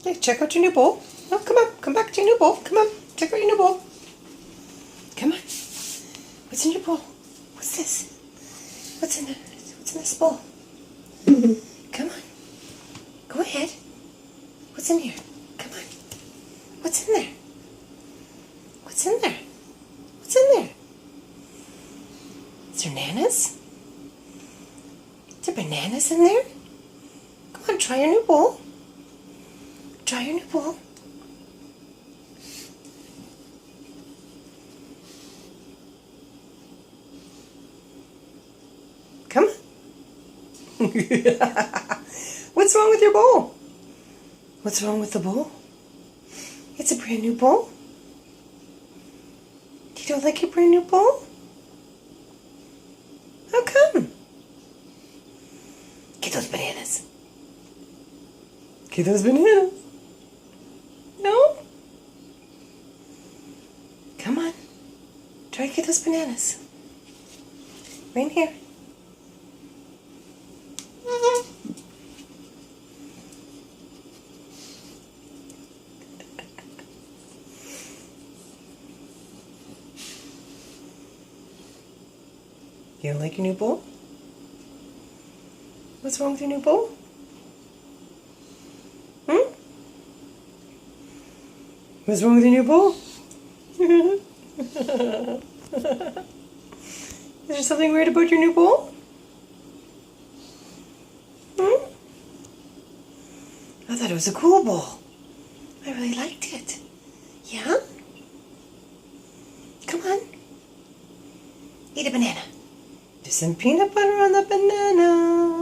Hey, check out your new bowl. Oh, come on. Come back to your new bowl. Come on. Check out your new bowl. Come on. What's in your bowl? What's this? What's in this bowl? Come on. Go ahead. What's in here? Come on. What's in there? What's in there? What's in there? Is there bananas? Is there bananas in there? Come on, try your new bowl. Try your new bowl. Come on. What's wrong with your bowl? What's wrong with the bowl? It's a brand new bowl. You don't like your brand new bowl? How come? Get those bananas. Get those bananas. No? Come on. Try to get those bananas. Right here. You don't like your new bowl? What's wrong with your new bowl? What's wrong with your new bowl? Is there something weird about your new bowl? I thought it was a cool bowl. I really liked it. Yeah? Come on. Eat a banana. There's some peanut butter on the banana.